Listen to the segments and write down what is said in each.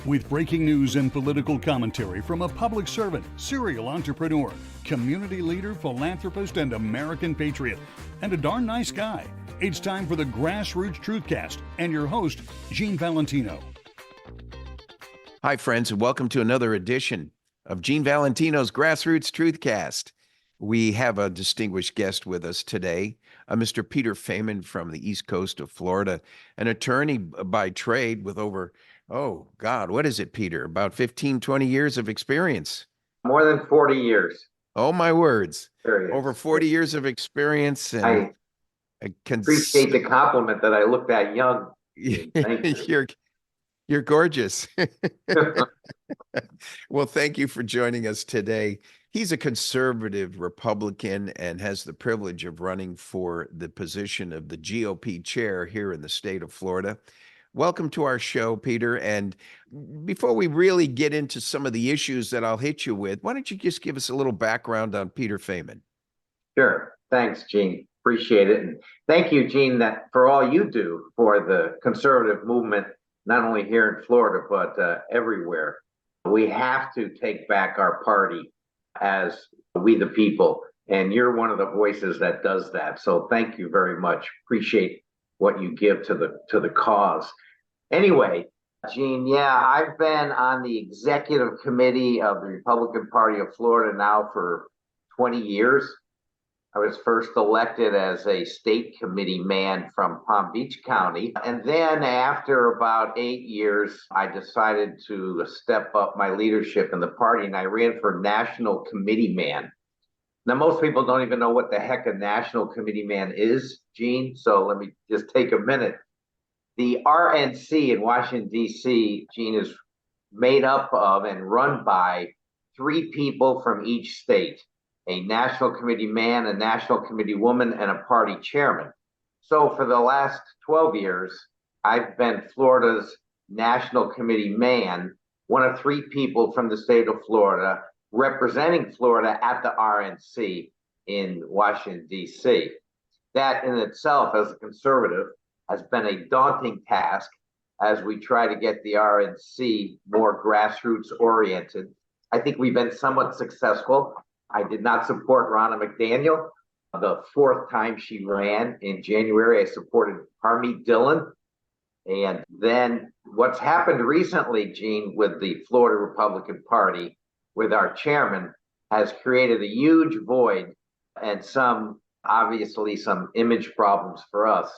With breaking news and political commentary from a public servant, serial entrepreneur, community leader, philanthropist, and American patriot, and a darn nice guy. It's time for the Grassroots Truthcast and your host, Gene Valentino. Hi, friends, and welcome to another edition of Gene Valentino's Grassroots Truthcast. We have a distinguished guest with us today, Mr. Peter Feaman from the East Coast of Florida, an attorney by trade with over, what is it, Peter? About 15, 20 years of experience. More than 40 years. Oh, my words. Serious. Over 40 years of experience. And I appreciate the compliment that I look that young. Thank you. You're gorgeous. Well, thank you for joining us today. He's a conservative Republican and has the privilege of running for the position of the GOP chair here in the state of Florida. Welcome to our show, Peter. And before we really get into some of the issues that I'll hit you with, why don't you just give us a little background on Peter Feaman? Sure. Thanks, Gene. Appreciate it. And thank you, Gene, for all you do for the conservative movement, not only here in Florida, but everywhere. We have to take back our party as we the people. And you're one of the voices that does that. So thank you very much. Appreciate what you give to the cause. Anyway, Gene, I've been on the executive committee of the Republican Party of Florida now for 20 years. I was first elected as a state committee man from Palm Beach County. And then after about 8 years, I decided to step up my leadership in the party, and I ran for national committee man. Now, most people don't even know what the heck a national committee man is, Gene. So let me just take a minute. The RNC in Washington, D.C., Gene, is made up of and run by 3 people from each state: a national committee man, a national committee woman, and a party chairman. So for the last 12 years, I've been Florida's national committee man, one of 3 people from the state of Florida, representing Florida at the RNC in Washington, D.C. That in itself, as a conservative, has been a daunting task as we try to get the RNC more grassroots oriented. I think we've been somewhat successful. I did not support Ronna McDaniel the 4th time she ran in January. I supported Harmeet Dillon. And then what's happened recently, Gene, with the Florida Republican Party, with our chairman, has created a huge void and obviously some image problems for us.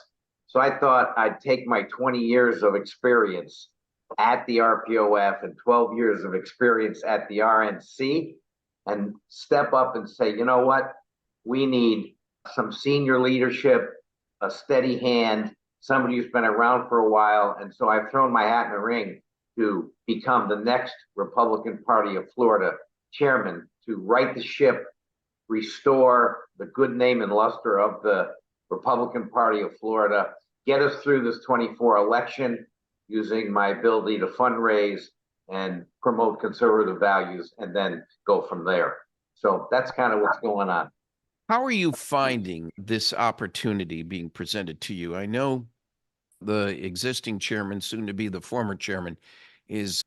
So I thought I'd take my 20 years of experience at the RPOF and 12 years of experience at the RNC and step up and say, you know what? We need some senior leadership, a steady hand, somebody who's been around for a while. And so I've thrown my hat in the ring to become the next Republican Party of Florida chairman, to right the ship, restore the good name and luster of the Republican Party of Florida, get us through this 24 election using my ability to fundraise and promote conservative values, and then go from there. So that's kind of what's going on. How are you finding this opportunity being presented to you? I know the existing chairman, soon to be the former chairman, has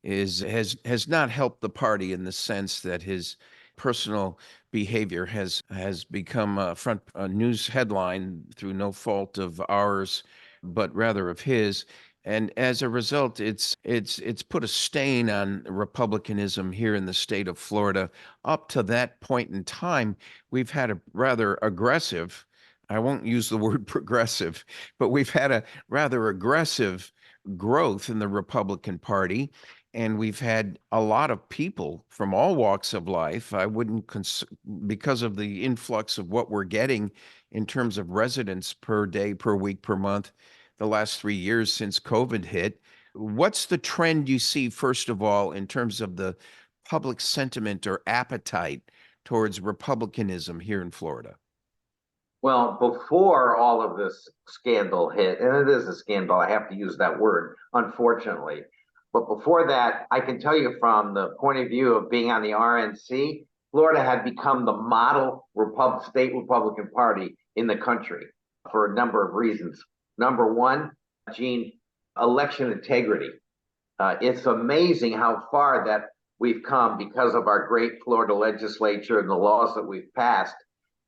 not helped the party in the sense that his personal behavior has become a news headline through no fault of ours, but rather of his. And as a result, it's put a stain on Republicanism here in the state of Florida. Up to that point in time, we've had a rather aggressive, I won't use the word progressive, but we've had a rather aggressive growth in the Republican Party. And we've had a lot of people from all walks of life. I wouldn't, because of the influx of what we're getting in terms of residents per day, per week, per month, the last 3 years since COVID hit. What's the trend you see, first of all, in terms of the public sentiment or appetite towards Republicanism here in Florida? Well, before all of this scandal hit, and it is a scandal, I have to use that word, unfortunately. But before that, I can tell you from the point of view of being on the RNC, Florida had become the model state Republican Party in the country for a number of reasons. Number one, Gene, election integrity. It's amazing how far that we've come because of our great Florida legislature and the laws that we've passed,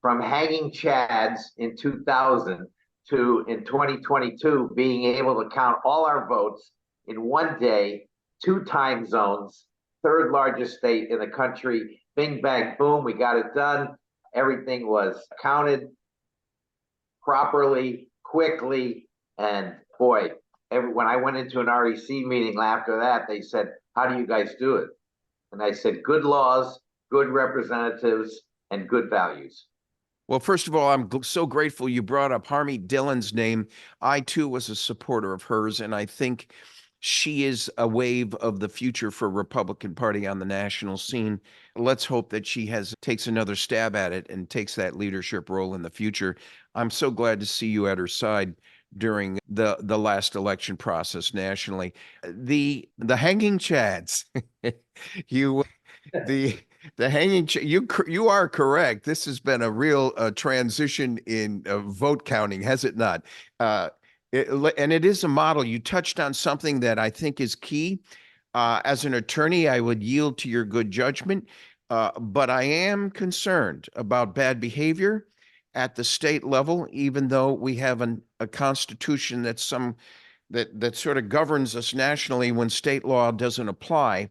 from hanging chads in 2000 to in 2022 being able to count all our votes in one day, 2 time zones, third largest state in the country. Bing, bang, boom, we got it done. Everything was counted properly, quickly, and boy, when I went into an REC meeting after that, they said, "How do you guys do it?" And I said, "Good laws, good representatives, and good values." Well, first of all, I'm so grateful you brought up Harmeet Dillon's name. I, too, was a supporter of hers, and I think she is a wave of the future for Republican Party on the national scene. Let's hope that she takes another stab at it and takes that leadership role in the future. I'm so glad to see you at her side during the last election process nationally. The hanging chads, you the you are correct. This has been a real transition in vote counting, has it not? And it is a model. You touched on something that I think is key. As an attorney, I would yield to your good judgment, but I am concerned about bad behavior at the state level, even though we have a constitution that sort of governs us nationally when state law doesn't apply.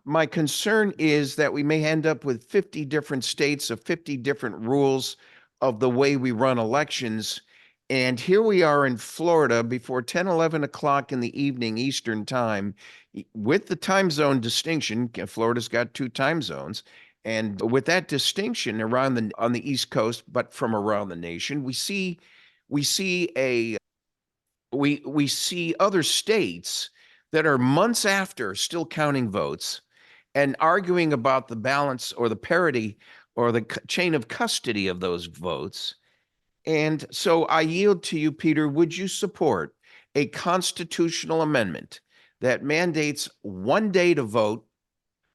My concern is that we may end up with 50 different states of 50 different rules of the way we run elections. And here we are in Florida before 10, 11 o'clock in the evening Eastern time, with the time zone distinction. Florida's got 2 time zones. And with that distinction on the East Coast, but from around the nation, we see other states that are months after still counting votes and arguing about the balance or the parity or the chain of custody of those votes. And so I yield to you, Peter. Would you support a constitutional amendment that mandates one day to vote,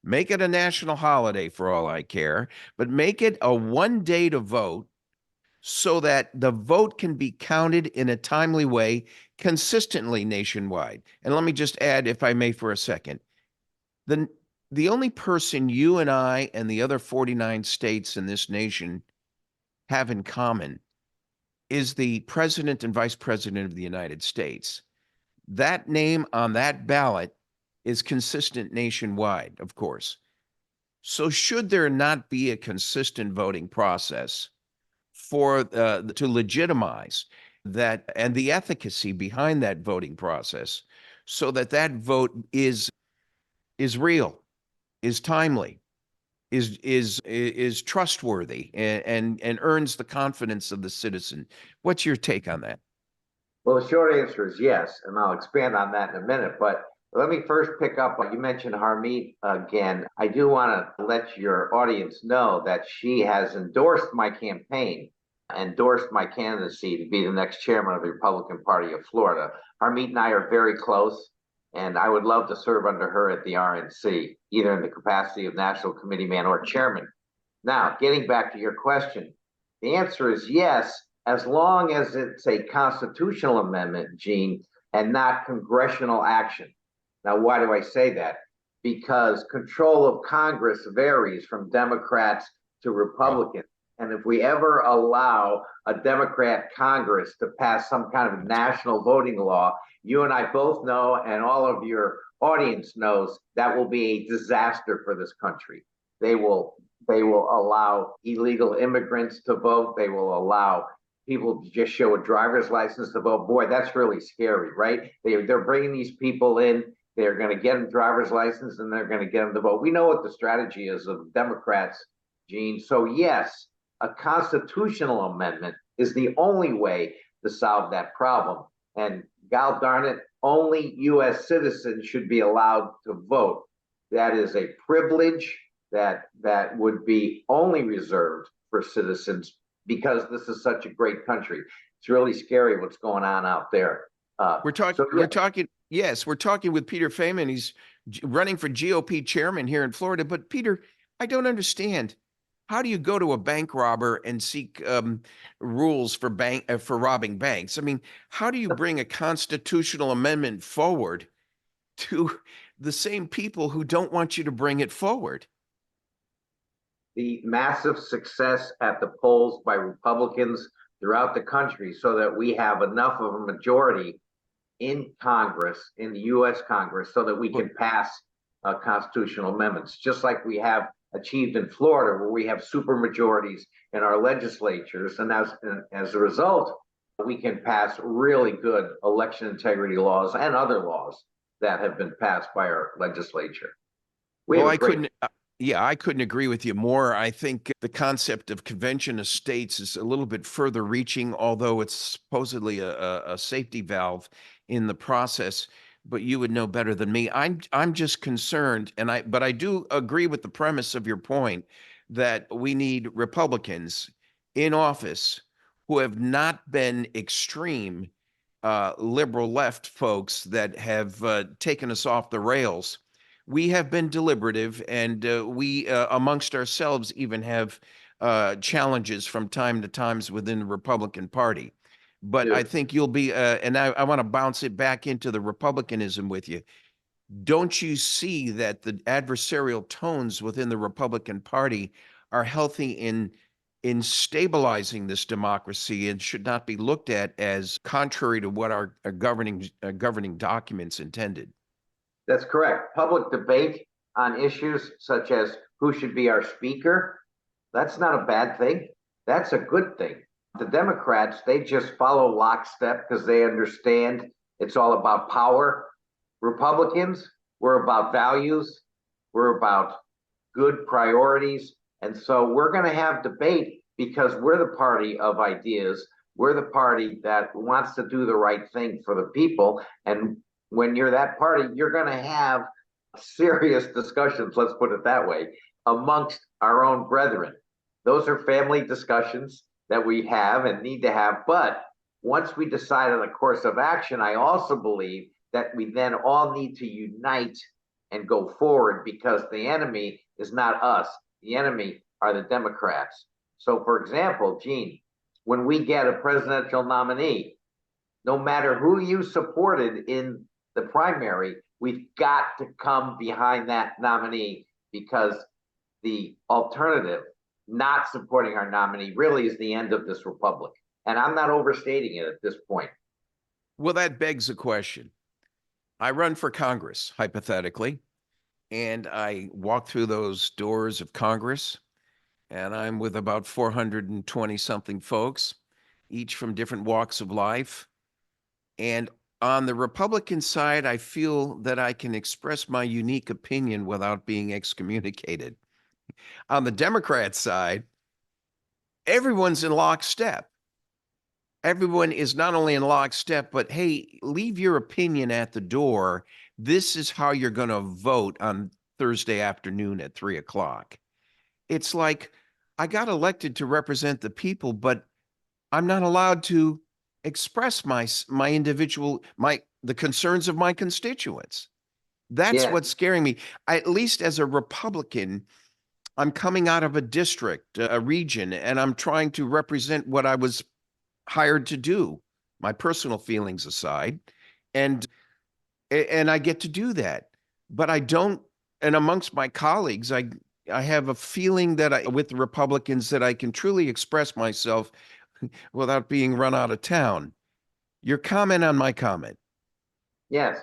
make it a national holiday for all I care, but make it a one day to vote so that the vote can be counted in a timely way consistently nationwide? And let me just add, if I may, for a second, the only person you and I and the other 49 states in this nation have in common is the president and vice president of the United States. That name on that ballot is consistent nationwide, of course. So should there not be a consistent voting process to legitimize that and the efficacy behind that voting process, so that vote is real, is timely, is trustworthy, and earns the confidence of the citizen? What's your take on that? Well, the short answer is yes, and I'll expand on that in a minute. But let me first pick up, you mentioned Harmeet again. I do want to let your audience know that she has endorsed my campaign, endorsed my candidacy to be the next chairman of the Republican Party of Florida. Harmeet and I are very close, and I would love to serve under her at the RNC, either in the capacity of national committee man or chairman. Now, getting back to your question, the answer is yes, as long as it's a constitutional amendment, Gene, and not congressional action. Now, why do I say that? Because control of Congress varies from Democrats to Republicans. And if we ever allow a Democrat Congress to pass some kind of national voting law, you and I both know, and all of your audience knows, that will be a disaster for this country. They will allow illegal immigrants to vote. They will allow people to just show a driver's license to vote. Boy, that's really scary, right? They're bringing these people in. They're going to get them driver's license, and they're going to get them to vote. We know what the strategy is of Democrats, Gene. So yes, a constitutional amendment is the only way to solve that problem. And God darn it, only U.S. citizens should be allowed to vote. That is a privilege that would be only reserved for citizens, because this is such a great country. It's really scary what's going on out there. We're talking with Peter Feaman. He's running for GOP chairman here in Florida. But Peter, I don't understand. How do you go to a bank robber and seek rules for robbing banks? I mean, how do you bring a constitutional amendment forward to the same people who don't want you to bring it forward. The massive success at the polls by Republicans throughout the country so that we have enough of a majority in Congress, in the U.S. Congress, so that we can pass constitutional amendments, just like we have achieved in Florida, where we have super majorities in our legislatures. And as a result, we can pass really good election integrity laws and other laws that have been passed by our legislature. Well, I couldn't agree with you more. I think the concept of convention of states is a little bit further reaching, although it's supposedly a safety valve in the process. But you would know better than me. I'm just concerned, but I do agree with the premise of your point that we need Republicans in office who have not been extreme liberal left folks that have taken us off the rails. We have been deliberative, and we amongst ourselves even have challenges from time to times within the Republican Party. But I think you'll be, and I want to bounce it back into the Republicanism with you. Don't you see that the adversarial tones within the Republican Party are healthy in stabilizing this democracy and should not be looked at as contrary to what our governing documents intended? That's correct. Public debate on issues such as who should be our speaker, that's not a bad thing. That's a good thing. The Democrats, they just follow lockstep because they understand it's all about power. Republicans, we're about values. We're about good priorities. And so we're going to have debate because we're the party of ideas. We're the party that wants to do the right thing for the people. And when you're that party, you're going to have serious discussions, let's put it that way, amongst our own brethren. Those are family discussions that we have and need to have. But once we decide on a course of action, I also believe that we then all need to unite and go forward, because the enemy is not us. The enemy are the Democrats. So, for example, Gene, when we get a presidential nominee, no matter who you supported in the primary, we've got to come behind that nominee, because the alternative, not supporting our nominee, really is the end of this republic. And I'm not overstating it at this point. Well, that begs a question. I run for Congress, hypothetically, and I walk through those doors of Congress, and I'm with about 420 something folks, each from different walks of life. And on the Republican side, I feel that I can express my unique opinion without being excommunicated. On the Democrat side, everyone's in lockstep. Everyone is not only in lockstep, but hey, leave your opinion at the door. This is how you're going to vote on Thursday afternoon at 3:00. It's like, I got elected to represent the people, but I'm not allowed to express my the concerns of my constituents. That's what's scaring me. At least as a Republican, I'm coming out of a district, a region, and I'm trying to represent what I was hired to do, my personal feelings aside, and I get to do that. But I don't, and amongst my colleagues, I have a feeling that with the Republicans, that I can truly express myself without being run out of town. Your comment on my comment. Yes,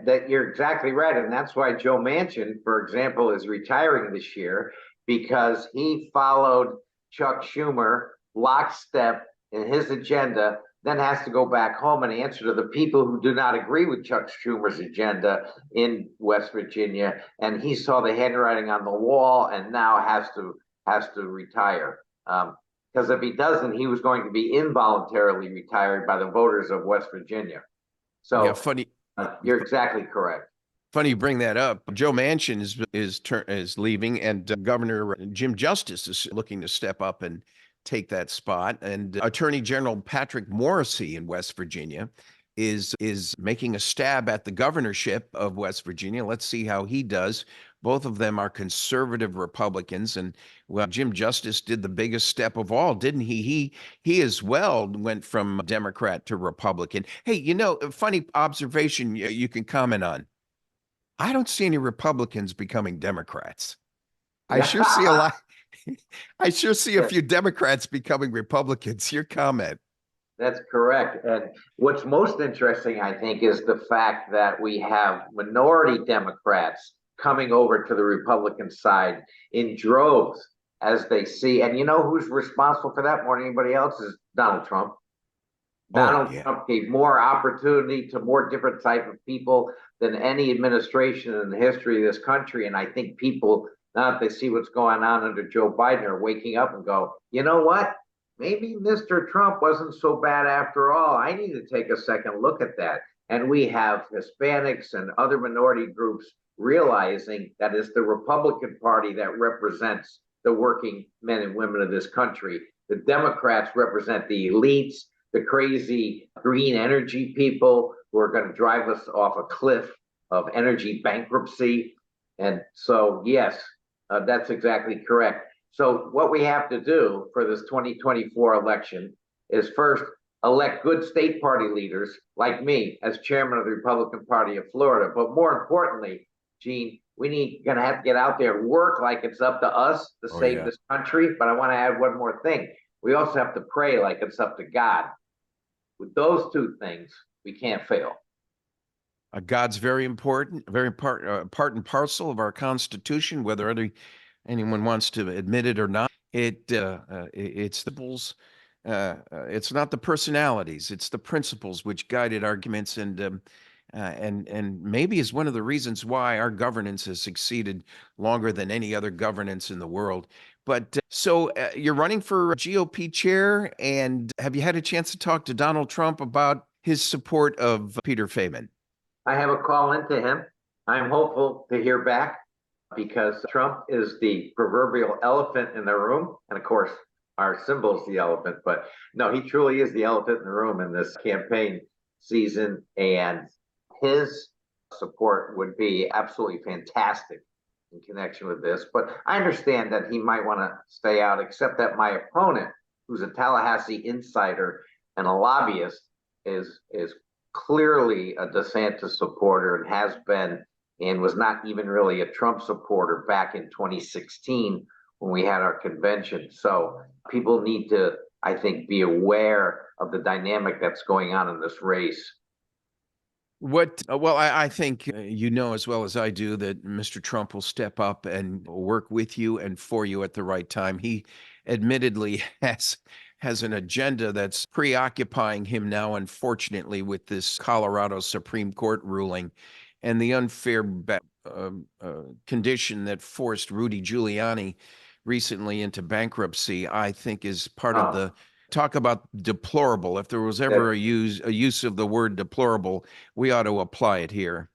that you're exactly right. And that's why Joe Manchin, for example, is retiring this year, because he followed Chuck Schumer lockstep in his agenda, then has to go back home and answer to the people who do not agree with Chuck Schumer's agenda in West Virginia. And he saw the handwriting on the wall and now has to retire. Because if he doesn't, he was going to be involuntarily retired by the voters of West Virginia. So yeah, funny. You're exactly correct. Funny you bring that up. Joe Manchin is leaving, and Governor Jim Justice is looking to step up and take that spot. And Attorney General Patrick Morrisey in West Virginia is making a stab at the governorship of West Virginia. Let's see how he does. Both of them are conservative Republicans, and well, Jim Justice did the biggest step of all, didn't he? He as well went from Democrat to Republican. Hey, a funny observation you can comment on. I don't see any Republicans becoming Democrats. I sure see a lot. I sure see a few Democrats becoming Republicans. Your comment. That's correct. And what's most interesting, I think, is the fact that we have minority Democrats coming over to the Republican side in droves as they see. And you know who's responsible for that more than anybody else is Donald Trump. Donald Trump gave more opportunity to more different type of people than any administration in the history of this country. And I think people, now that they see what's going on under Joe Biden, are waking up and go, you know what? Maybe Mr. Trump wasn't so bad after all. I need to take a second look at that. And we have Hispanics and other minority groups realizing that it's the Republican Party that represents the working men and women of this country. The Democrats represent the elites, the crazy green energy people who are going to drive us off a cliff of energy bankruptcy. And so, yes, that's exactly correct. So what we have to do for this 2024 election is first elect good state party leaders like me as chairman of the Republican Party of Florida. But more importantly, Gene, we going to have to get out there and work like it's up to us to save this country. But I want to add one more thing. We also have to pray like it's up to God. With those two things, we can't fail. God's very important, very part and parcel of our Constitution, whether anyone wants to admit it or not. It's the principles. It's not the personalities; it's the principles which guided arguments, and maybe is one of the reasons why our governance has succeeded longer than any other governance in the world. But so you're running for GOP chair, and have you had a chance to talk to Donald Trump about his support of Peter Feaman? I have a call into him. I'm hopeful to hear back because Trump is the proverbial elephant in the room. And of course, our symbol is the elephant. But no, he truly is the elephant in the room in this campaign season. And his support would be absolutely fantastic in connection with this. But I understand that he might want to stay out, except that my opponent, who's a Tallahassee insider and a lobbyist, is clearly a DeSantis supporter and has been, and was not even really a Trump supporter back in 2016 when we had our convention. So people need to, I think, be aware of the dynamic that's going on in this race. Well, I think you know as well as I do that Mr. Trump will step up and work with you and for you at the right time. He admittedly has an agenda that's preoccupying him now, unfortunately, with this Colorado Supreme Court ruling and the unfair condition that forced Rudy Giuliani recently into bankruptcy. I think is part of the talk about deplorable. If there was ever a use of the word deplorable, we ought to apply it here.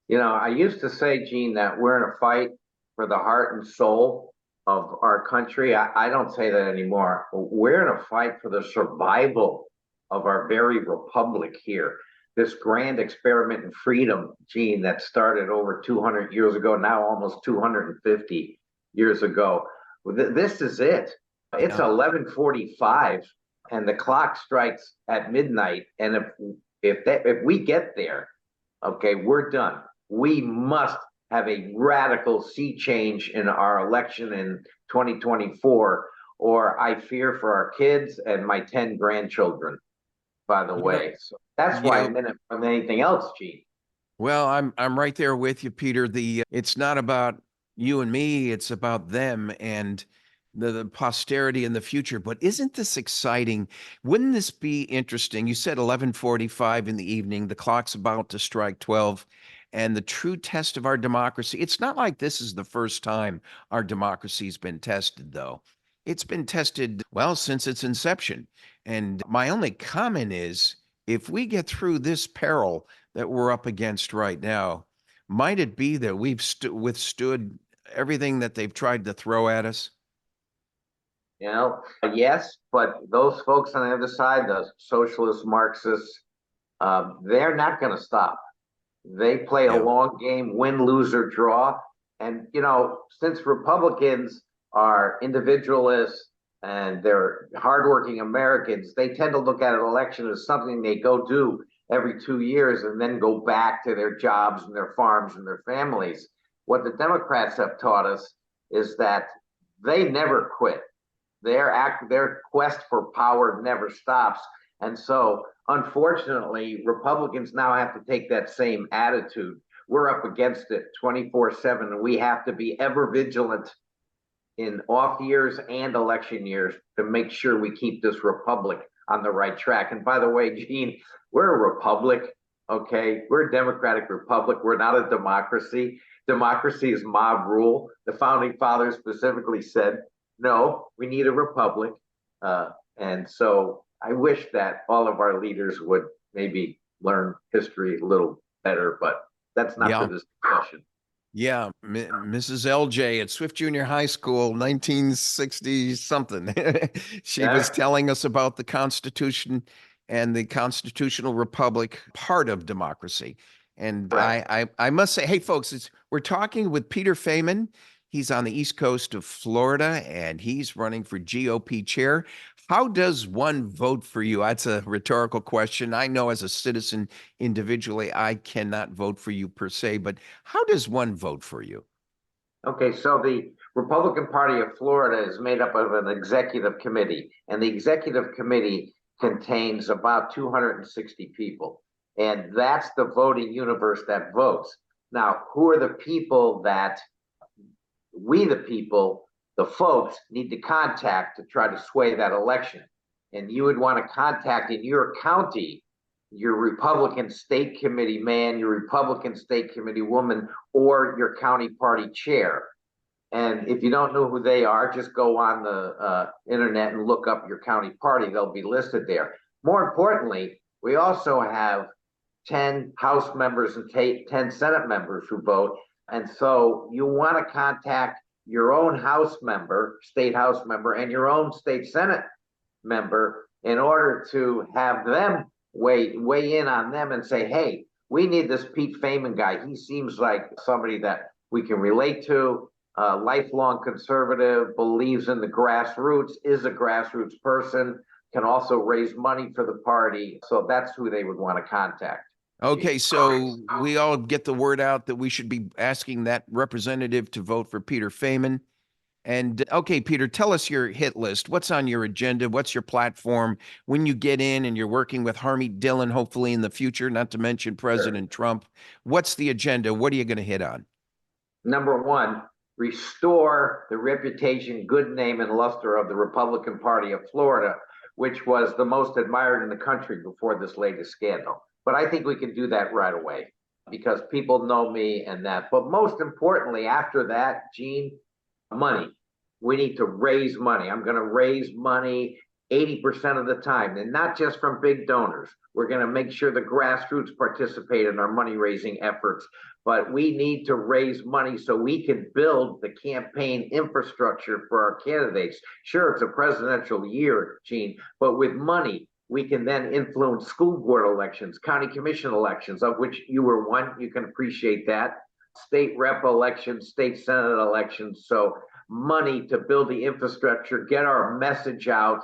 You know, I used to say, Gene, that we're in a fight for the heart and soul of our country. I don't say that anymore. We're in a fight for the survival of our very republic here. This grand experiment in freedom, Gene, that started over 200 years ago, now almost 250 years ago. This is it. It's 11:45 and the clock strikes at midnight. And if we get there, okay, we're done. We must have a radical sea change in our election in 2024, or I fear for our kids and my 10 grandchildren, by the way. So that's why I'm in it more than anything else, Gene. Well, I'm right there with you, Peter. It's not about you and me, it's about them and the posterity in the future. But isn't this exciting? Wouldn't this be interesting? You said 11:45 in the evening, the clock's about to strike 12, and the true test of our democracy. It's not like this is the first time our democracy's been tested, though. It's been tested, well, since its inception. And my only comment is, if we get through this peril that we're up against right now, might it be that we've withstood everything that they've tried to throw at us? You know, yes, but those folks on the other side, the socialists, Marxists, they're not going to stop. They play a long game, win, lose, or draw. And, you know, since Republicans are individualists and they're hardworking Americans, they tend to look at an election as something they go do every 2 years and then go back to their jobs and their farms and their families. What the Democrats have taught us is that they never quit. Their quest for power never stops. And so, unfortunately, Republicans now have to take that same attitude. We're up against it 24/7, and we have to be ever vigilant in off years and election years to make sure we keep this republic on the right track. And by the way, Gene, we're a republic, okay? We're a democratic republic. We're not a democracy. Democracy is mob rule. The founding fathers specifically said, no, we need a republic. And so I wish that all of our leaders would maybe learn history a little better, but that's not for this discussion. Yeah, Mrs. LJ at Swift Junior High School, 1960 something. She was telling us about the Constitution and the constitutional republic, part of democracy. And right. I must say, hey, folks, we're talking with Peter Feaman. He's on the East Coast of Florida, and he's running for GOP chair. How does one vote for you? That's a rhetorical question. I know as a citizen individually, I cannot vote for you per se, but how does one vote for you? Okay, so the Republican Party of Florida is made up of an executive committee, and the executive committee contains about 260 people. And that's the voting universe that votes. Now, who are the people that we, the people, the folks, need to contact to try to sway that election? And you would want to contact in your county your Republican state committee man, your Republican state committee woman, or your county party chair. And if you don't know who they are, just go on the internet and look up your county party. They'll be listed there. More importantly, we also have 10 House members and 10 Senate members who vote. And so you want to contact your own House member, state House member, and your own state Senate member in order to have them weigh in on them and say, hey, we need this Pete Feaman guy. He seems like somebody that we can relate to, lifelong conservative, believes in the grassroots, is a grassroots person, can also raise money for the party. So that's who they would want to contact. Okay, so we all get the word out that we should be asking that representative to vote for Peter Feaman. And okay, Peter, tell us your hit list. What's on your agenda? What's your platform? When you get in and you're working with Harmeet Dillon, hopefully in the future, not to mention President Trump, what's the agenda? What are you going to hit on? Number one, restore the reputation, good name, and luster of the Republican Party of Florida, which was the most admired in the country before this latest scandal. But I think we can do that right away because people know me and that. But most importantly, after that, Gene, money. We need to raise money. I'm going to raise money 80% of the time, and not just from big donors. We're going to make sure the grassroots participate in our money raising efforts, but we need to raise money so we can build the campaign infrastructure for our candidates. Sure, it's a presidential year, Gene, but with money, we can then influence school board elections, county commission elections, of which you were one. You can appreciate that. State rep elections, state senate elections. So money to build the infrastructure, get our message out,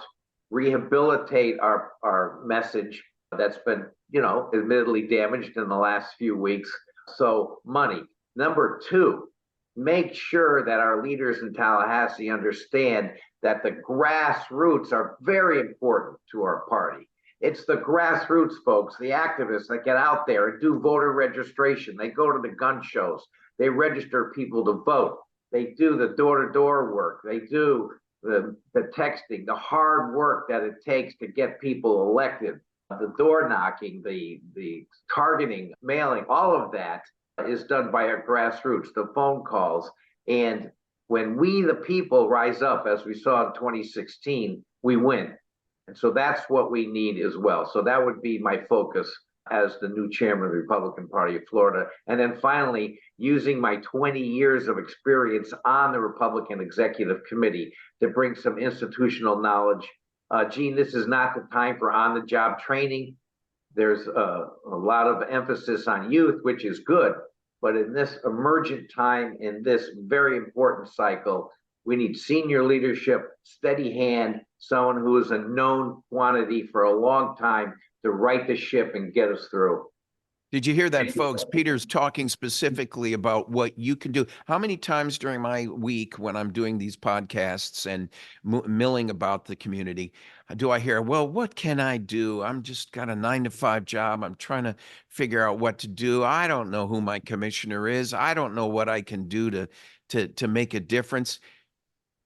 rehabilitate our message that's been, admittedly damaged in the last few weeks. So money. Number two, make sure that our leaders in Tallahassee understand that the grassroots are very important to our party. It's the grassroots folks, the activists that get out there and do voter registration. They go to the gun shows. They register people to vote. They do the door-to-door work. They do the texting, the hard work that it takes to get people elected, the door knocking, the targeting, mailing, all of that is done by our grassroots, the phone calls. And when we, the people, rise up, as we saw in 2016, we win. And so that's what we need as well. So that would be my focus as the new chairman of the Republican Party of Florida. And then finally, using my 20 years of experience on the Republican Executive Committee to bring some institutional knowledge. Gene, this is not the time for on-the-job training. There's a lot of emphasis on youth, which is good. But in this emergent time, in this very important cycle, We need senior leadership, steady hand, someone who is a known quantity for a long time to right the ship and get us through. Did you hear that, folks? Peter's talking specifically about what you can do. How many times during my week when I'm doing these podcasts and milling about the community do I hear, well, what can I do? I'm just got a 9-to-5 job. I'm trying to figure out what to do. I don't know who my commissioner is. I don't know what I can do to make a difference.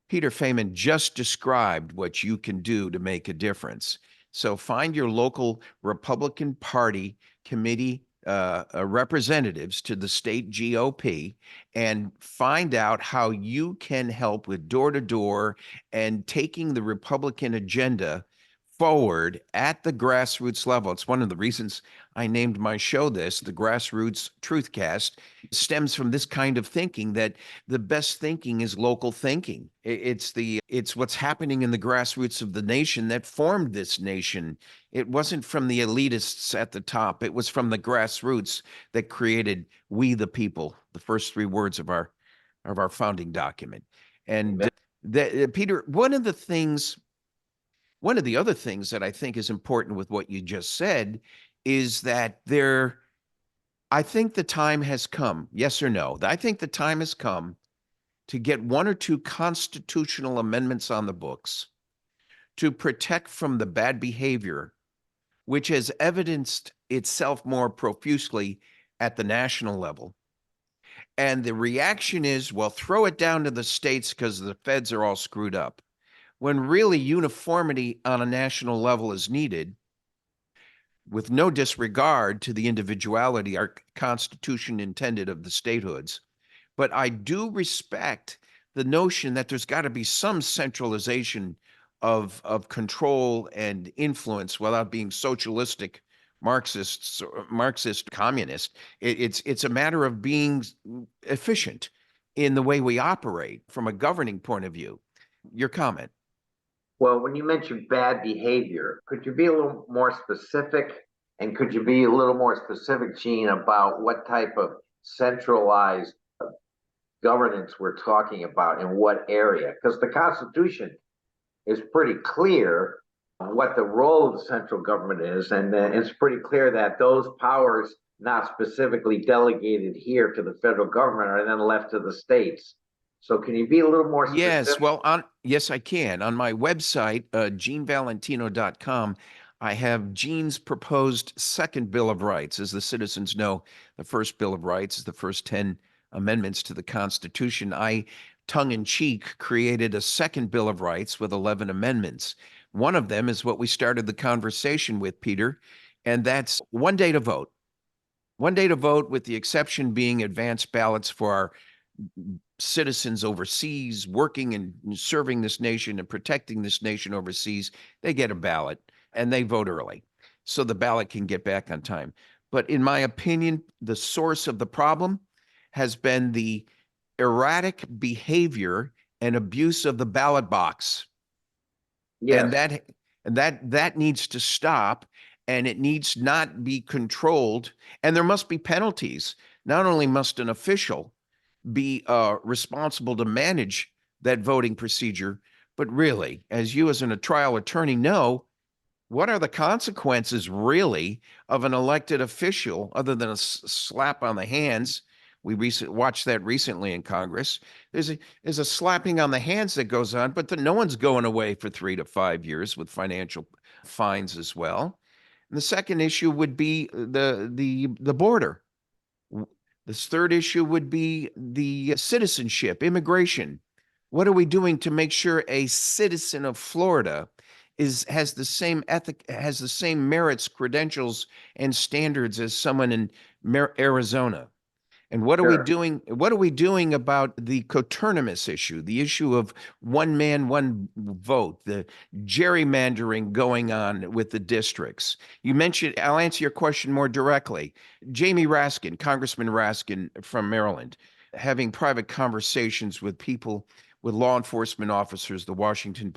Peter Feaman just described what you can do to make a difference. So find your local Republican Party committee representatives to the state GOP and find out how you can help with door-to-door and taking the Republican agenda forward at the grassroots level. It's one of the reasons I named my show this, the Grassroots Truthcast. It stems from this kind of thinking that the best thinking is local thinking. It's what's happening in the grassroots of the nation that formed this nation. It wasn't from the elitists at the top. It was from the grassroots that created we the people, the first three words of our founding document. And Peter, one of the other things that I think is important with what you just said is that I think the time has come, yes or no? I think the time has come to get one or two constitutional amendments on the books to protect from the bad behavior, which has evidenced itself more profusely at the national level. And the reaction is, well, throw it down to the states because the feds are all screwed up. When really uniformity on a national level is needed, with no disregard to the individuality our Constitution intended of the statehoods. But I do respect the notion that there's got to be some centralization of control and influence without being socialistic, Marxist communist. It's a matter of being efficient in the way we operate from a governing point of view. Your comment? Well, when you mentioned bad behavior, could you be a little more specific? And could you be a little more specific, Gene, about what type of centralized governance we're talking about in what area? Because the Constitution is pretty clear on what the role of the central government is, and it's pretty clear that those powers not specifically delegated here to the federal government are then left to the states. So can you be a little more specific? Yes, well, yes, I can. On my website, genevalentino.com, I have Gene's proposed second Bill of Rights. As the citizens know, the first Bill of Rights is the first 10 amendments to the Constitution. I, tongue-in-cheek, created a second Bill of Rights with 11 amendments. One of them is what we started the conversation with, Peter, and that's one day to vote. One day to vote, with the exception being advance ballots for our citizens overseas working and serving this nation and protecting this nation overseas. They get a ballot and they vote early, so the ballot can get back on time. But in my opinion, the source of the problem has been the erratic behavior and abuse of the ballot box. Yes. And that needs to stop, and it needs not be controlled, and there must be penalties. Not only must an official be responsible to manage that voting procedure, but really, as you as a trial attorney know, what are the consequences really of an elected official other than a slap on the hands? We watched that recently in Congress. There's a slapping on the hands that goes on, but no one's going away for 3 to 5 years with financial fines as well. And the second issue would be the border. This third issue would be the citizenship, immigration. What are we doing to make sure a citizen of Florida has the same has the same merits, credentials, and standards as someone in Arizona? And what are we doing? What are we doing about the coterminous issue, the issue of one man, one vote, the gerrymandering going on with the districts? You mentioned, I'll answer your question more directly. Jamie Raskin, Congressman Raskin from Maryland, having private conversations with people, with law enforcement officers, the Washington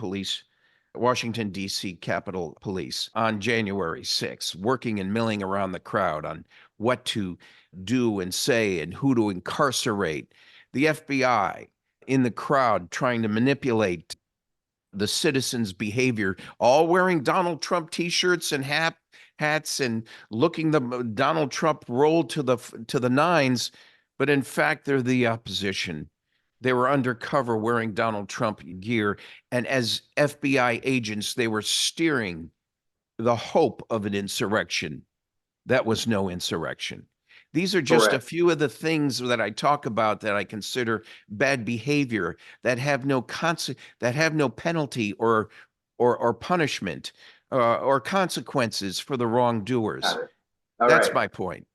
D.C. Capitol Police on January 6th, working and milling around the crowd on what to do and say and who to incarcerate. The FBI in the crowd trying to manipulate the citizens' behavior, all wearing Donald Trump T-shirts and hats and looking the Donald Trump roll to the nines, but in fact they're the opposition. They were undercover wearing Donald Trump gear, and as FBI agents, they were steering the hope of an insurrection. That was no insurrection. These are just a few of the things that I talk about that I consider bad behavior, that have no penalty or punishment or consequences for the wrongdoers. That's my point.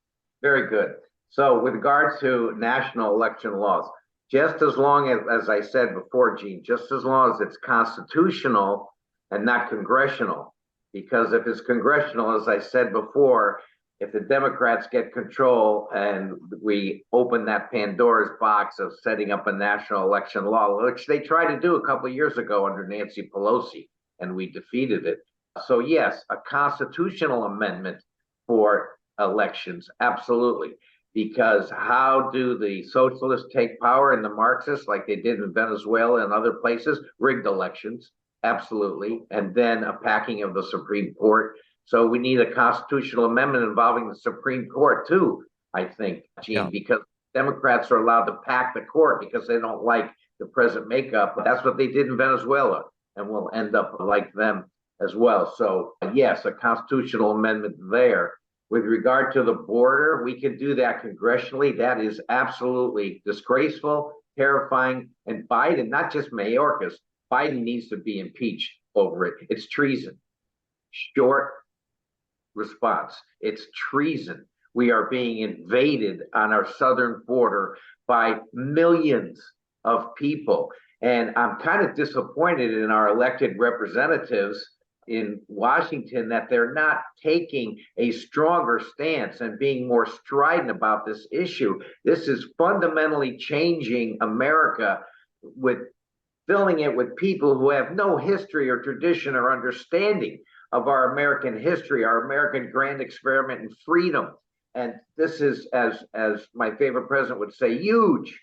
Very good. So with regard to national election laws, just as long as I said before, Gene, just as long as it's constitutional and not congressional, because if it's congressional, as I said before, if the Democrats get control and we open that Pandora's box of setting up a national election law, which they tried to do a couple of years ago under Nancy Pelosi, and we defeated it. So yes, a constitutional amendment for elections, absolutely. Because how do the socialists take power and the Marxists, like they did in Venezuela and other places? Rigged elections, absolutely. And then a packing of the Supreme Court. So we need a constitutional amendment involving the Supreme Court too, I think, Gene, because Democrats are allowed to pack the court because they don't like the present makeup. That's what they did in Venezuela, and we'll end up like them as well. So yes, a constitutional amendment there. With regard to the border, we can do that congressionally. That is absolutely disgraceful, terrifying, and Biden, not just Mayorkas, Biden needs to be impeached over it. It's treason. Short response. It's treason. We are being invaded on our southern border by millions of people. And I'm kind of disappointed in our elected representatives in Washington that they're not taking a stronger stance and being more strident about this issue. This is fundamentally changing America, with filling it with people who have no history or tradition or understanding of our American history, our American grand experiment in freedom. And this is, as my favorite president would say, huge.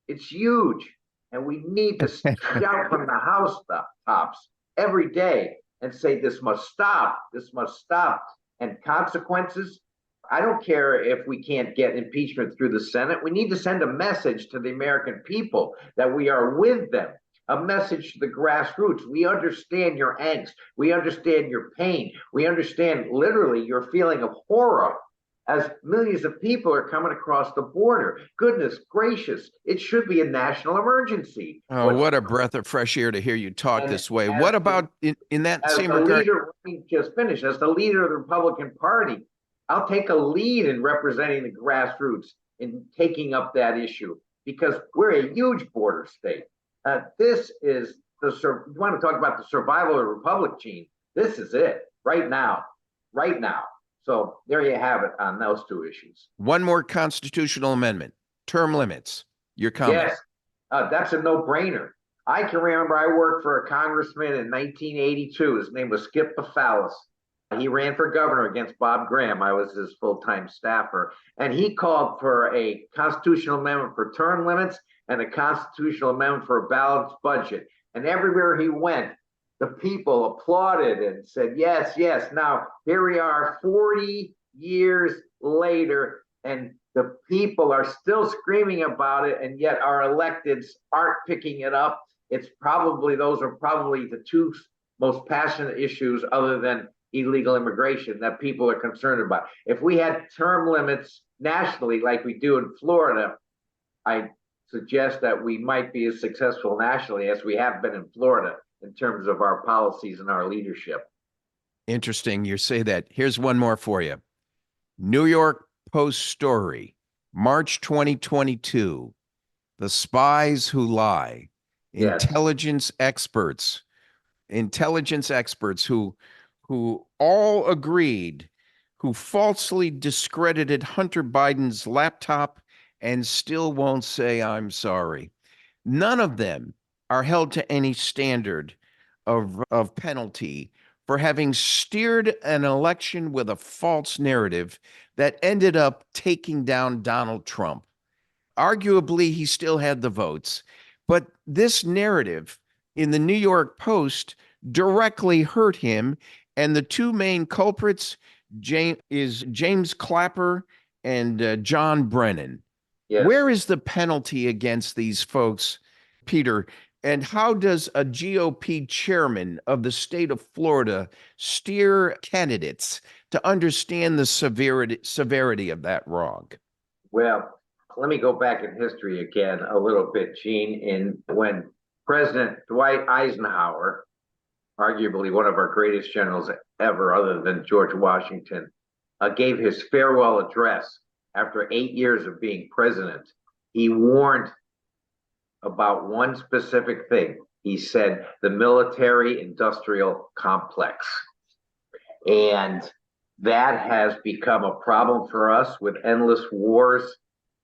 It's huge. And we need to shout from the housetops every day and say, this must stop. This must stop. And consequences, I don't care if we can't get impeachment through the Senate. We need to send a message to the American people that we are with them. A message to the grassroots. We understand your angst. We understand your pain. We understand literally your feeling of horror as millions of people are coming across the border. Goodness gracious, it should be a national emergency. Oh, what a breath of fresh air to hear you talk this way. What about in that same regard? Leader, let me just finish. As the leader of the Republican Party, I'll take a lead in representing the grassroots in taking up that issue, because we're a huge border state. This is you want to talk about the survival of the republic, Gene? This is it right now. So there you have it on those two issues. One more constitutional amendment, term limits. Your comment? Yes, that's a no-brainer. I can remember I worked for a congressman in 1982. His name was Skip Baffalis. He ran for governor against Bob Graham. I was his full-time staffer. And he called for a constitutional amendment for term limits and a constitutional amendment for a balanced budget. And everywhere he went, the people applauded and said, yes, yes. Now, here we are 40 years later, and the people are still screaming about it, and yet our electeds aren't picking it up. Those are probably the two most passionate issues other than illegal immigration that people are concerned about. If we had term limits nationally like we do in Florida, I suggest that we might be as successful nationally as we have been in Florida in terms of our policies and our leadership. Interesting you say that. Here's one more for you. New York Post story, March 2022. The spies who lie. Yes. Intelligence experts who all agreed, who falsely discredited Hunter Biden's laptop and still won't say, I'm sorry. None of them are held to any standard of penalty for having steered an election with a false narrative that ended up taking down Donald Trump. Arguably, he still had the votes, But this narrative in the New York Post directly hurt him. And the two main culprits is James Clapper and John Brennan. Yes. Where is the penalty against these folks, Peter? And how does a GOP chairman of the state of Florida steer candidates to understand the severity of that wrong? Well, let me go back in history again a little bit, Gene. When President Dwight Eisenhower, arguably one of our greatest generals ever, other than George Washington, gave his farewell address after 8 years of being president, he warned about one specific thing. He said the military-industrial complex. And that has become a problem for us with endless wars.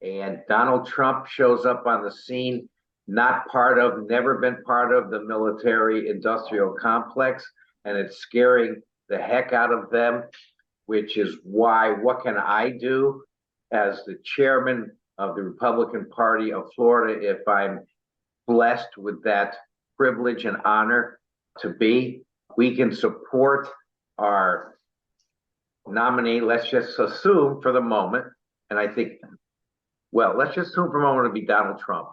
And Donald Trump shows up on the scene, never been part of the military-industrial complex, and it's scaring the heck out of them, which is why, what can I do as the chairman of the Republican Party of Florida, if I'm blessed with that privilege and honor to be? We can support our nominee. Let's just assume for the moment, and I think, well, let's just assume for a moment it'll be Donald Trump.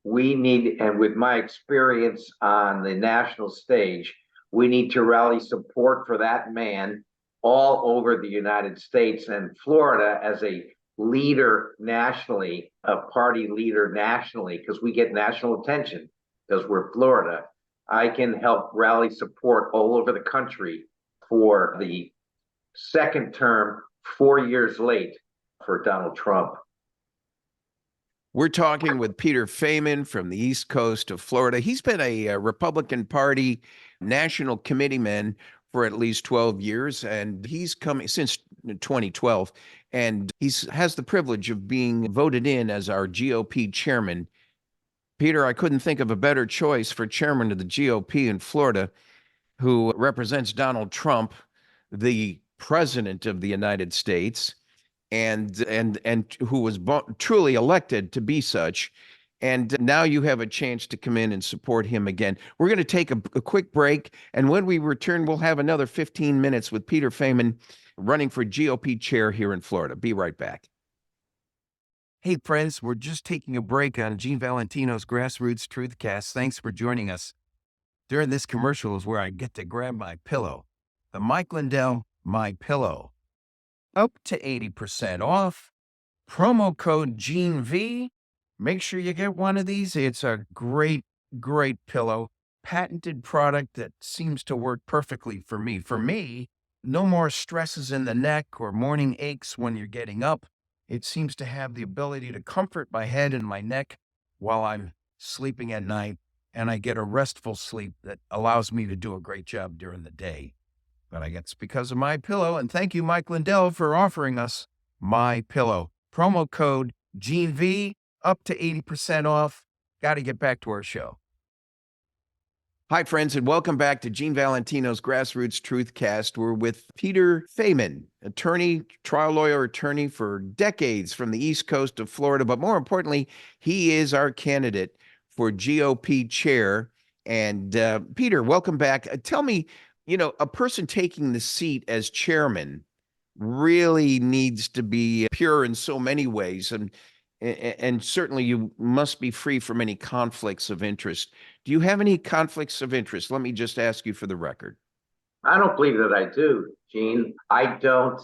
We need, and with my experience on the national stage, we need to rally support for that man all over the United States, and Florida as a leader nationally, a party leader nationally, because we get national attention because we're Florida. I can help rally support all over the country for the second term, 4 years late, for Donald Trump. We're talking with Peter Feaman from the East Coast of Florida. He's been a Republican Party national committeeman for at least 12 years, and he's coming since 2012, and he has the privilege of being voted in as our GOP chairman. Peter, I couldn't think of a better choice for chairman of the GOP in Florida, who represents Donald Trump, the president of the United States, and who was truly elected to be such. And now you have a chance to come in and support him again. We're going to take a quick break, and when we return, we'll have another 15 minutes with Peter Feaman running for GOP chair here in Florida. Be right back. Hey, friends, we're just taking a break on Gene Valentino's Grassroots Truthcast. Thanks for joining us. During this commercial is where I get to grab my pillow, the Mike Lindell My Pillow. Up to 80% off. Promo code GeneV. Make sure you get one of these. It's a great, great pillow. Patented product that seems to work perfectly for me. For me, no more stresses in the neck or morning aches when you're getting up. It seems to have the ability to comfort my head and my neck while I'm sleeping at night, and I get a restful sleep that allows me to do a great job during the day. But I guess it's because of My Pillow, and thank you, Mike Lindell, for offering us My Pillow. Promo code GeneV, up to 80% off. Got to get back to our show. Hi, friends, and welcome back to Gene Valentino's Grassroots Truthcast. We're with Peter Feaman, attorney, trial lawyer, attorney for decades from the East Coast of Florida. But more importantly, he is our candidate for GOP chair. And Peter, welcome back. Tell me, a person taking the seat as chairman really needs to be pure in so many ways. And certainly you must be free from any conflicts of interest. Do you have any conflicts of interest? Let me just ask you for the record. I don't believe that I do, Gene. I don't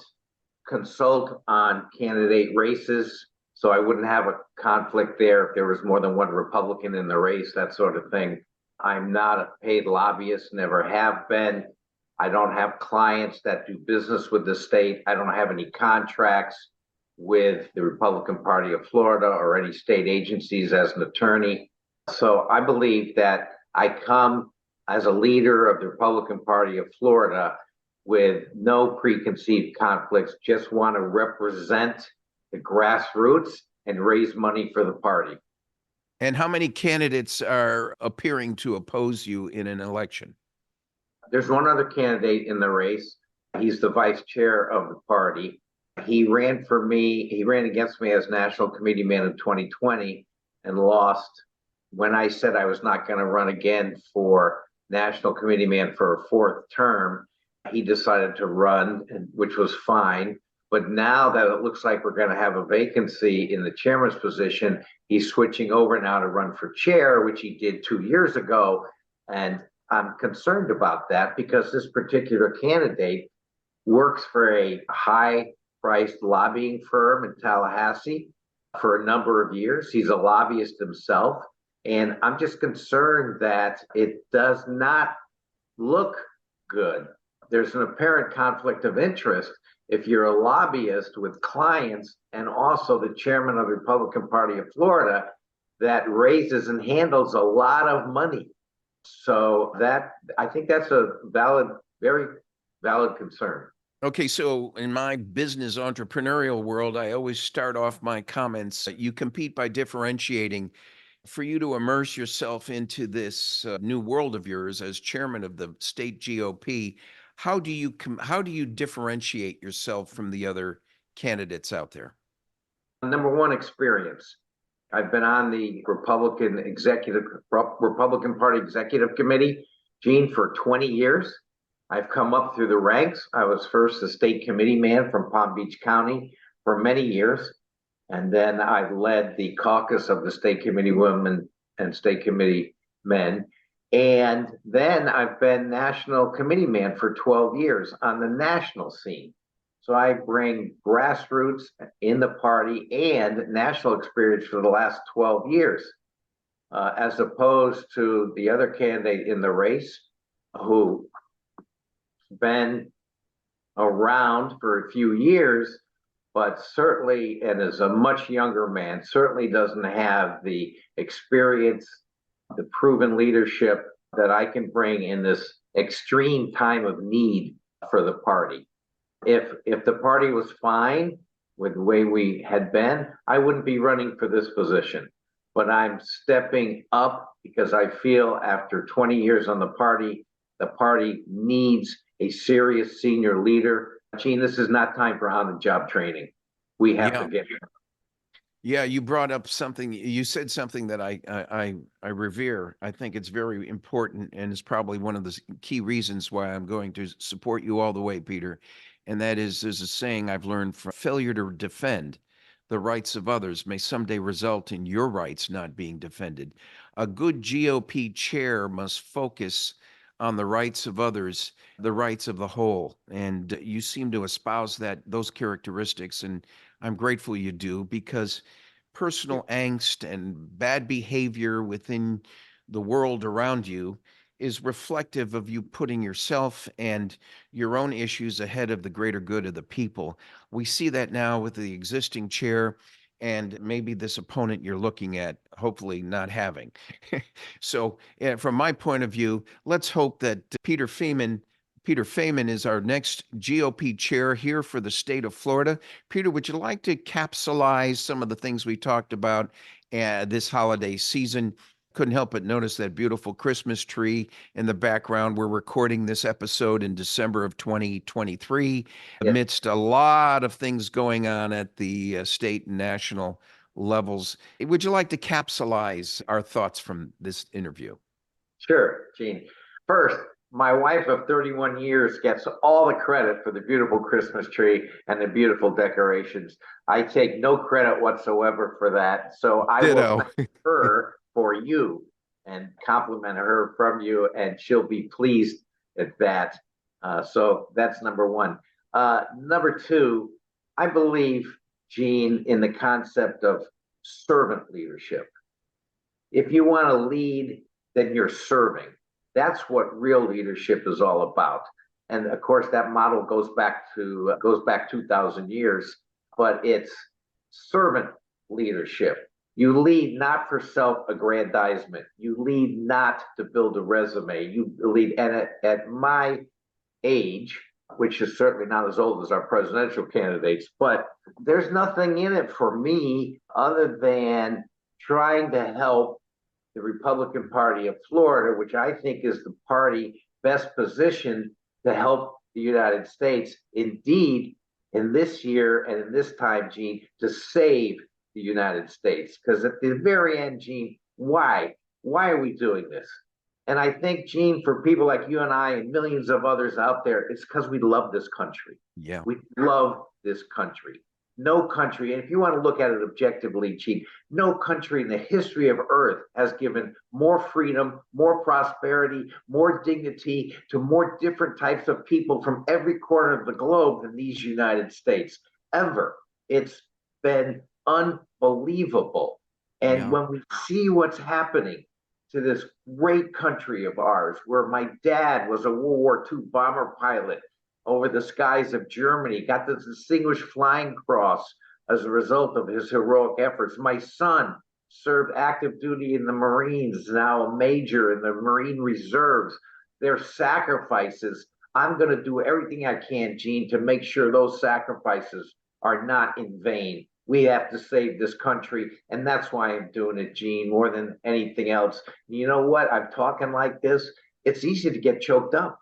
consult on candidate races, so I wouldn't have a conflict there if there was more than one Republican in the race, that sort of thing. I'm not a paid lobbyist, never have been. I don't have clients that do business with the state. I don't have any contracts with the Republican Party of Florida or any state agencies as an attorney. So I believe that I come as a leader of the Republican Party of Florida with no preconceived conflicts, just want to represent the grassroots and raise money for the party. And how many candidates are appearing to oppose you in an election? There's one other candidate in the race. He's the vice chair of the party. He ran against me as national committee man in 2020 and lost when I said I was not going to run again for national committee man for a fourth term, he decided to run, which was fine. But now that it looks like we're going to have a vacancy in the chairman's position, he's switching over now to run for chair, which he did 2 years ago. And I'm concerned about that because this particular candidate works for a high-priced lobbying firm in Tallahassee for a number of years. He's a lobbyist himself. And I'm just concerned that it does not look good. There's an apparent conflict of interest if you're a lobbyist with clients and also the chairman of the Republican Party of Florida that raises and handles a lot of money. So that, I think that's a very valid concern. Okay, so in my business entrepreneurial world, I always start off my comments. You compete by differentiating. For you to immerse yourself into this new world of yours as chairman of the state GOP, how do you differentiate yourself from the other candidates out there? Number one, experience. I've been on the Republican Party Executive Committee, Gene, for 20 years. I've come up through the ranks. I was first a state committee man from Palm Beach County for many years. And then I led the caucus of the state committee women and state committee men. And then I've been national committee man for 12 years on the national scene. So I bring grassroots in the party and national experience for the last 12 years, as opposed to the other candidate in the race who's been around for a few years, but certainly, and is a much younger man, certainly doesn't have the experience, the proven leadership that I can bring in this extreme time of need for the party. If the party was fine with the way we had been, I wouldn't be running for this position. But I'm stepping up because I feel after 20 years on the party needs a serious senior leader. Gene, this is not time for on-the-job training. We have to get here. Yeah, you brought up something. You said something that I revere. I think it's very important, and it's probably one of the key reasons why I'm going to support you all the way, Peter. And that is, there's a saying I've learned from: failure to defend the rights of others may someday result in your rights not being defended. A good GOP chair must focus on the rights of others, the rights of the whole. And you seem to espouse those characteristics, and I'm grateful you do, because personal angst and bad behavior within the world around you is reflective of you putting yourself and your own issues ahead of the greater good of the people. We see that now with the existing chair and maybe this opponent you're looking at, hopefully not having. So from my point of view, let's hope that Peter Feaman is our next GOP chair here for the state of Florida. Peter, would you like to capsulize some of the things we talked about this holiday season? Couldn't help but notice that beautiful Christmas tree in the background. We're recording this episode in December of 2023, amidst a lot of things going on at the state and national levels. Would you like to capsulize our thoughts from this interview? Sure, Gene. First, my wife of 31 years gets all the credit for the beautiful Christmas tree and the beautiful decorations. I take no credit whatsoever for that. So I will thank her for you and compliment her from you, and she'll be pleased at that. So that's number one. Number two, I believe, Gene, in the concept of servant leadership. If you want to lead, then you're serving. That's what real leadership is all about. And of course, that model goes back 2,000 years, but it's servant leadership. You lead not for self-aggrandizement. You lead not to build a resume. You lead, and at my age, which is certainly not as old as our presidential candidates, but there's nothing in it for me other than trying to help the Republican Party of Florida, which I think is the party best positioned to help the United States, indeed, in this year and in this time, Gene, to save the United States. Because at the very end, Gene, Why? Why are we doing this? And I think, Gene, for people like you and I and millions of others out there, it's because we love this country. Yeah. We love this country. No country, and if you want to look at it objectively, Gene, no country in the history of Earth has given more freedom, more prosperity, more dignity to more different types of people from every corner of the globe than these United States, ever. It's been unbelievable. And Yeah. when we see what's happening to this great country of ours, where my dad was a World War II bomber pilot over the skies of Germany, got the Distinguished Flying Cross as a result of his heroic efforts. My son served active duty in the Marines, now a major in the Marine Reserves. Their sacrifices, I'm going to do everything I can, Gene, to make sure those sacrifices are not in vain. We have to save this country, and that's why I'm doing it, Gene, more than anything else. You know what? I'm talking like this. It's easy to get choked up.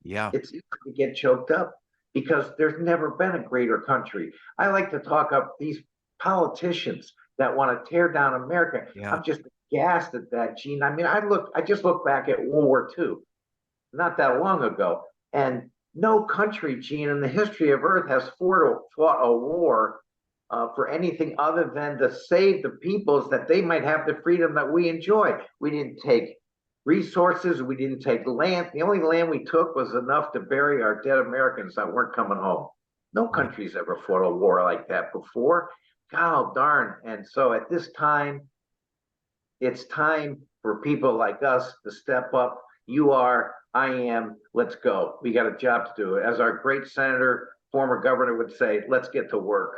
Yeah. It's easy to get choked up because there's never been a greater country. I like to talk up these politicians that want to tear down America. Yeah. I'm just aghast at that, Gene. I mean, I just look back at World War II, not that long ago, and no country, Gene, in the history of Earth has fought a war for anything other than to save the peoples that they might have the freedom that we enjoy. We didn't take resources, we didn't take land. The only land we took was enough to bury our dead Americans that weren't coming home. No country's ever fought a war like that before. God darn. And so at this time, it's time for people like us to step up. You are, I am, let's go. We got a job to do. As our great senator, former governor would say, let's get to work.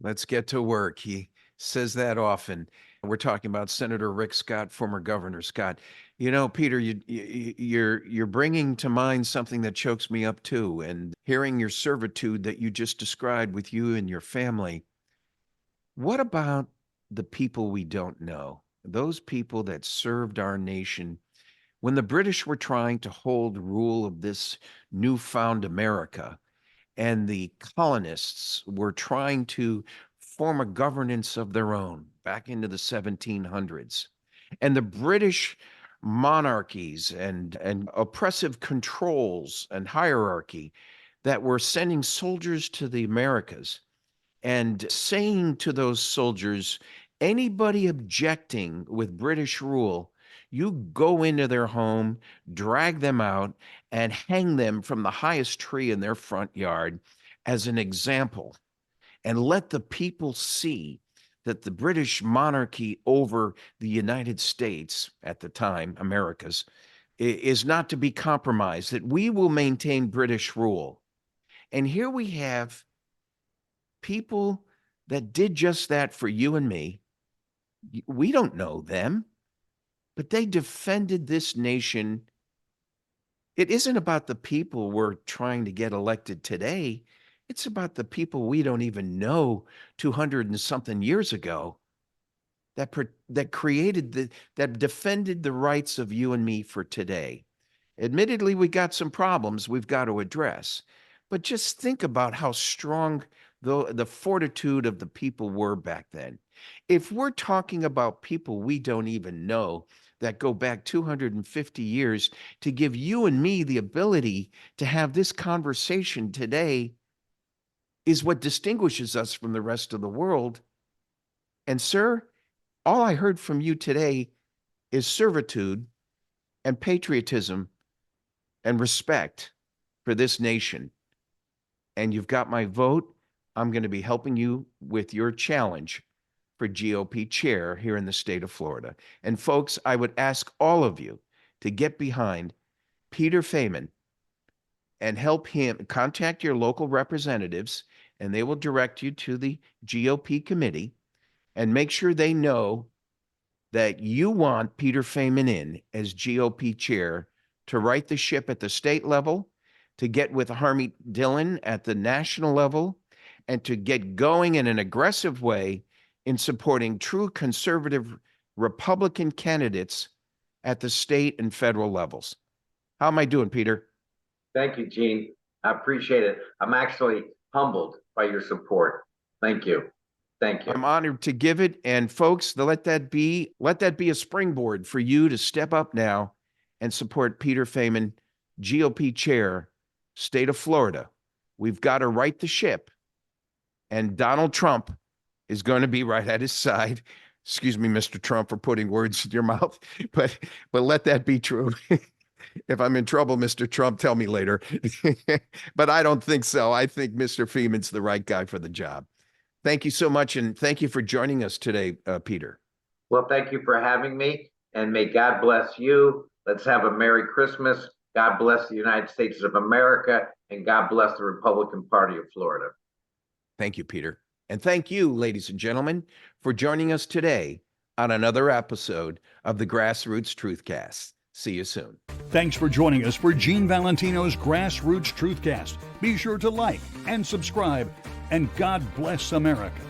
Let's get to work. He says that often. We're talking about Senator Rick Scott, former Governor Scott. You know, Peter, you're bringing to mind something that chokes me up too. And hearing your servitude that you just described with you and your family. What about the people we don't know? Those people that served our nation when the British were trying to hold rule of this newfound America, and the colonists were trying to form a governance of their own back into the 1700s. And the British monarchies and oppressive controls and hierarchy that were sending soldiers to the Americas and saying to those soldiers, anybody objecting with British rule, you go into their home, drag them out, and hang them from the highest tree in their front yard as an example, and let the people see that the British monarchy over the United States at the time, America's, is not to be compromised, that we will maintain British rule. And here we have people that did just that for you and me. We don't know them, but they defended this nation. It isn't about the people we're trying to get elected today. It's about the people we don't even know 200 and something years ago that created that defended the rights of you and me for today. Admittedly, we got some problems we've got to address, but just think about how strong the fortitude of the people were back then. If we're talking about people we don't even know that go back 250 years to give you and me the ability to have this conversation today is what distinguishes us from the rest of the world. And sir, all I heard from you today is servitude and patriotism and respect for this nation. And you've got my vote. I'm going to be helping you with your challenge for GOP chair here in the state of Florida. And folks, I would ask all of you to get behind Peter Feaman and help him. Contact your local representatives and they will direct you to the GOP committee, and make sure they know that you want Peter Feaman in as GOP chair to right the ship at the state level, to get with Harmeet Dillon at the national level, and to get going in an aggressive way in supporting true conservative Republican candidates at the state and federal levels. How am I doing, Peter? Thank you, Gene. I appreciate it. I'm actually humbled by your support. Thank you. Thank you. I'm honored to give it. And folks, let that be a springboard for you to step up now and support Peter Feaman, GOP chair, state of Florida. We've got to right the ship. And Donald Trump is going to be right at his side. Excuse me, Mr. Trump, for putting words in your mouth, but let that be true. If I'm in trouble, Mr. Trump, tell me later. But I don't think so. I think Mr. Feaman's the right guy for the job. Thank you so much, and thank you for joining us today, Peter. Well, thank you for having me, and may God bless you. Let's have a Merry Christmas. God bless the United States of America, and God bless the Republican Party of Florida. Thank you, Peter. And thank you, ladies and gentlemen, for joining us today on another episode of the Grassroots Truthcast. See you soon. Thanks for joining us for Gene Valentino's Grassroots Truthcast. Be sure to like and subscribe, and God bless America.